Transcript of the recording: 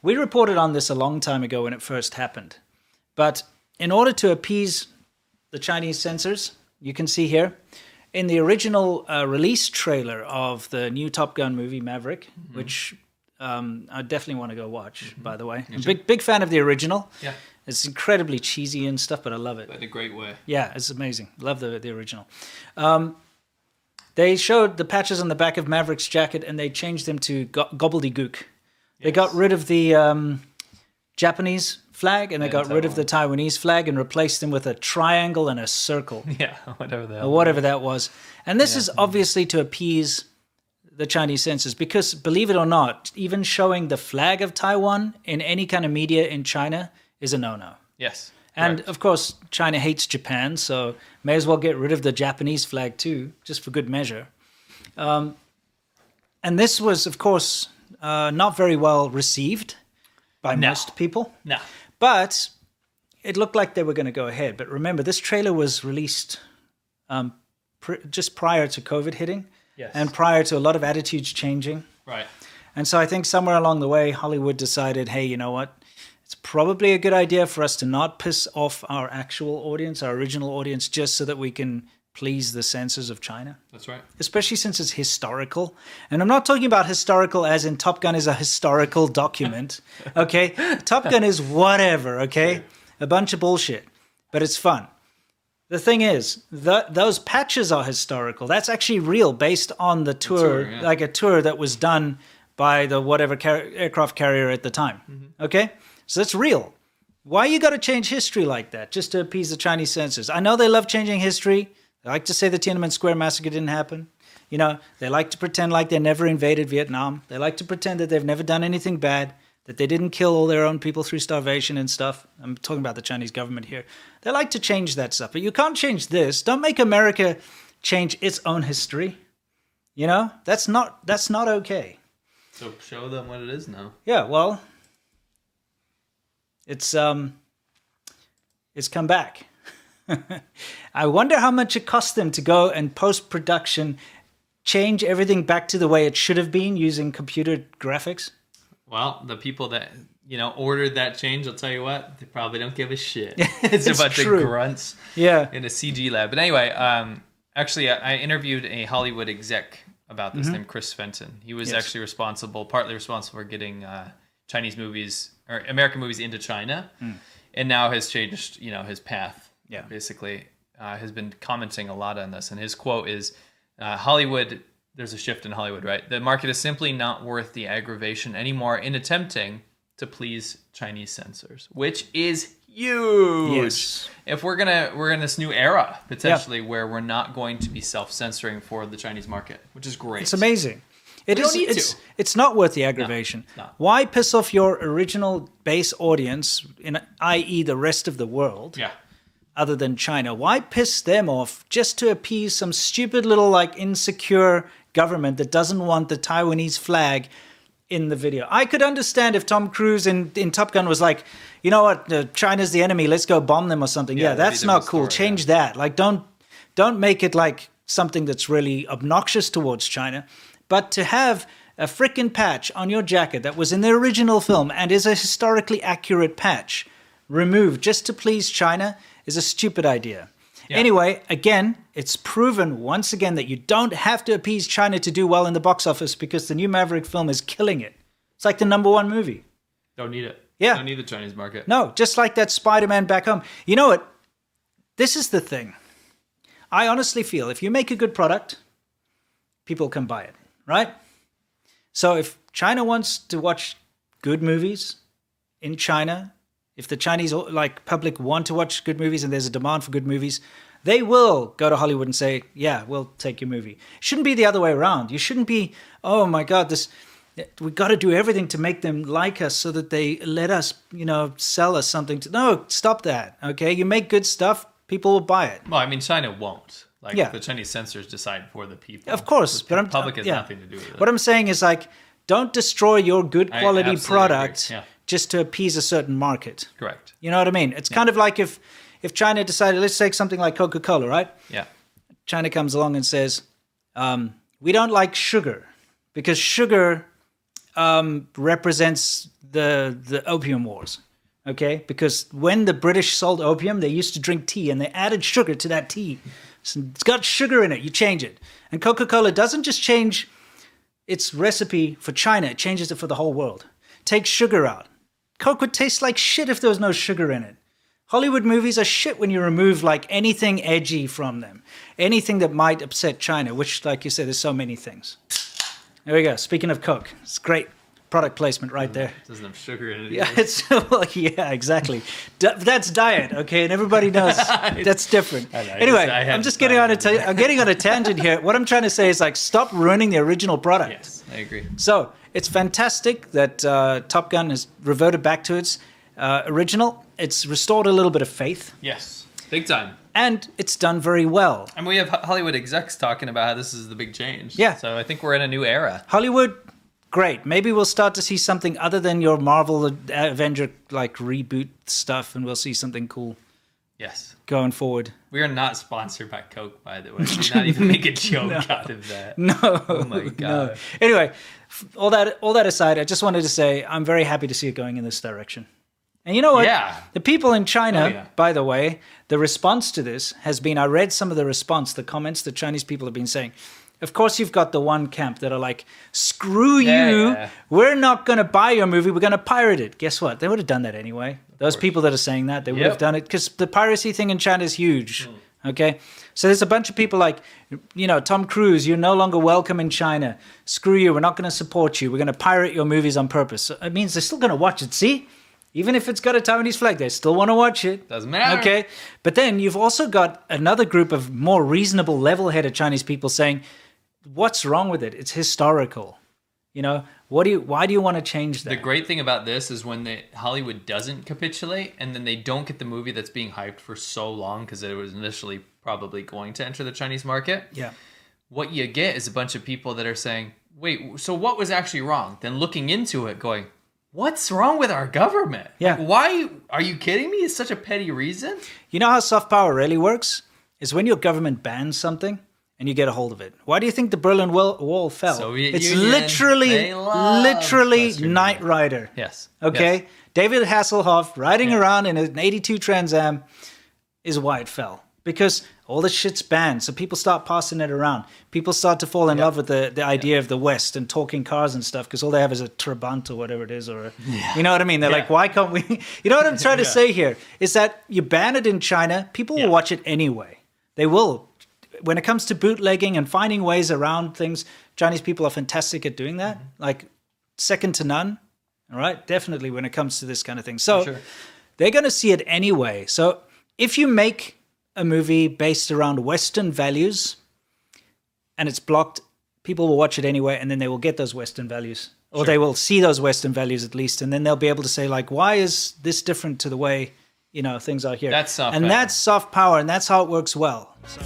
We reported on this a long time ago when it first happened. But in order to appease the Chinese censors, you can see here, in the original release trailer of the new Top Gun movie, Maverick, which I definitely want to go watch, by the way. I'm a big fan of the original. Yeah. It's incredibly cheesy and stuff, but I love it. In a great way. Yeah, it's amazing. Love the original. They showed the patches on the back of Maverick's jacket, and they changed them to gobbledygook. Yes. They got rid of the Japanese flag, and they got rid of the Taiwanese flag and replaced them with a triangle and a circle. Yeah, whatever that was. And this is obviously to appease the Chinese censors, because believe it or not, even showing the flag of Taiwan in any kind of media in China is a no-no. Yes. And of course, China hates Japan, so may as well get rid of the Japanese flag too, just for good measure. And this was, of course, not very well received by most people. No. But it looked like they were going to go ahead. But remember, this trailer was released just prior to COVID hitting. Yes. And prior to a lot of attitudes changing. Right. And so I think somewhere along the way, Hollywood decided, hey, you know what? It's probably a good idea for us to not piss off our actual audience, our original audience, just so that we can please the censors of China. That's right. Especially since it's historical. And I'm not talking about historical as in Top Gun is a historical document. Okay? Top Gun is whatever, okay? A bunch of bullshit. But it's fun. The thing is, those patches are historical. That's actually real, based on the tour, like a tour that was done by the whatever aircraft carrier at the time. Mm-hmm. Okay? So it's real. Why you got to change history like that, just to appease the Chinese censors? I know they love changing history. They like to say the Tiananmen Square massacre didn't happen. You know, they like to pretend like they never invaded Vietnam. They like to pretend that they've never done anything bad, that they didn't kill all their own people through starvation and stuff. I'm talking about the Chinese government here. They like to change that stuff, but you can't change this. Don't make America change its own history. You know, that's not okay. So show them what it is now. Yeah, well, it's come back. I wonder how much it cost them to go and post-production change everything back to the way it should have been using computer graphics. Well, the people that, ordered that change, I'll tell you what, they probably don't give a shit. It's a bunch of grunts in a CG lab. But anyway, actually, I interviewed a Hollywood exec about this named Chris Fenton. He was actually partly responsible for getting Chinese movies or American movies into China, and now has changed, his path. Yeah, basically, has been commenting a lot on this, and his quote is, "Hollywood. There's a shift in Hollywood, right? The market is simply not worth the aggravation anymore in attempting to please Chinese censors, which is huge. Yes. If we're in this new era potentially where we're not going to be self-censoring for the Chinese market, which is great. It's amazing. It's not worth the aggravation. No. Why piss off your original base audience, i.e. the rest of the world? Yeah. Other than China, why piss them off just to appease some stupid little insecure government that doesn't want the Taiwanese flag in the video? I could understand if Tom Cruise in Top Gun was like, you know what, China's the enemy, let's go bomb them or something. Yeah, that's not cool. Change that. Don't make it like something that's really obnoxious towards China. But to have a frickin' patch on your jacket that was in the original film and is a historically accurate patch removed just to please China is a stupid idea. Yeah. Anyway, again, it's proven once again that you don't have to appease China to do well in the box office, because the new Maverick film is killing it. It's like the #1 movie. Don't need it. Yeah. Don't need the Chinese market. No, just like that Spiderman back home. You know what? This is the thing. I honestly feel if you make a good product, people can buy it, right? So if China wants to watch good movies in China, if the Chinese public want to watch good movies and there's a demand for good movies, they will go to Hollywood and say, yeah, we'll take your movie. It shouldn't be the other way around. You shouldn't be, oh my God, we got to do everything to make them like us so that they let us, sell us something. No, stop that, okay? You make good stuff, people will buy it. Well, I mean, China won't. The Chinese censors decide for the people. Of course. The public has nothing to do with it. What I'm saying is don't destroy your good quality product just to appease a certain market. Correct. You know what I mean? It's kind of like if China decided, let's take something like Coca-Cola, right? Yeah. China comes along and says, we don't like sugar because sugar represents the opium wars. Okay, because when the British sold opium, they used to drink tea, and they added sugar to that tea. So it's got sugar in it. You change it, and Coca-Cola doesn't just change its recipe for China; it changes it for the whole world. Take sugar out. Coke would taste like shit if there was no sugar in it. Hollywood movies are shit when you remove like anything edgy from them, anything that might upset China. Which, like you said, there's so many things. There we go. Speaking of Coke, it's great. Product placement right there. It doesn't have sugar in it. Yeah, yeah, exactly. That's diet, okay, and everybody knows that's different. Anyway, I'm just getting on I'm getting on a tangent here. What I'm trying to say is like, stop ruining the original product. Yes, I agree. So it's fantastic that Top Gun has reverted back to its original. It's restored a little bit of faith. Yes, big time. And it's done very well. And we have Hollywood execs talking about how this is the big change. Yeah. So I think we're in a new era. Hollywood. Great. Maybe we'll start to see something other than your Marvel Avenger like reboot stuff, and we'll see something cool. Yes. Going forward. We are not sponsored by Coke, by the way. Do not even make a joke out of that. No. Oh my god. No. Anyway, all that aside, I just wanted to say I'm very happy to see it going in this direction. And you know what? Yeah. The people in China, by the way, the response to this has been, I read some of the comments the Chinese people have been saying. Of course, you've got the one camp that are like, screw you, we're not going to buy your movie, we're going to pirate it. Guess what? They would have done that anyway. Those people that are saying that, they would have done it because the piracy thing in China is huge. Okay? So there's a bunch of people like, Tom Cruise, you're no longer welcome in China. Screw you, we're not going to support you. We're going to pirate your movies on purpose. So it means they're still going to watch it, see? Even if it's got a Taiwanese flag, they still want to watch it. Doesn't matter. Okay? But then you've also got another group of more reasonable, level-headed Chinese people saying, what's wrong with it? It's historical. Why do you want to change that? The great thing about this is when Hollywood doesn't capitulate and then they don't get the movie that's being hyped for so long because it was initially probably going to enter the Chinese market. Yeah. What you get is a bunch of people that are saying, wait, so what was actually wrong? Then looking into it going, what's wrong with our government? Yeah. Like, why? Are you kidding me? It's such a petty reason. You know how soft power really works? Is when your government bans something, and you get a hold of it. Why do you think the Berlin Wall fell? Soviet Union, literally Knight Rider. Yes. Okay? Yes. David Hasselhoff riding around in an 82 Trans Am is why it fell. Because all this shit's banned. So people start passing it around. People start to fall in love with the idea of the West and talking cars and stuff because all they have is a Trabant or whatever it is. Or you know what I mean? They're like, why can't we? You know what I'm trying to say here? Is that you ban it in China, people will watch it anyway. They will. When it comes to bootlegging and finding ways around things, Chinese people are fantastic at doing that. Like, second to none. All right? Definitely when it comes to this kind of thing. So they're going to see it anyway. So if you make a movie based around Western values and it's blocked, people will watch it anyway, and then they will get those Western values. Or they will see those Western values at least, and then they'll be able to say, like, why is this different to the way, things are here? That's soft power. That's soft power, and that's how it works well. So.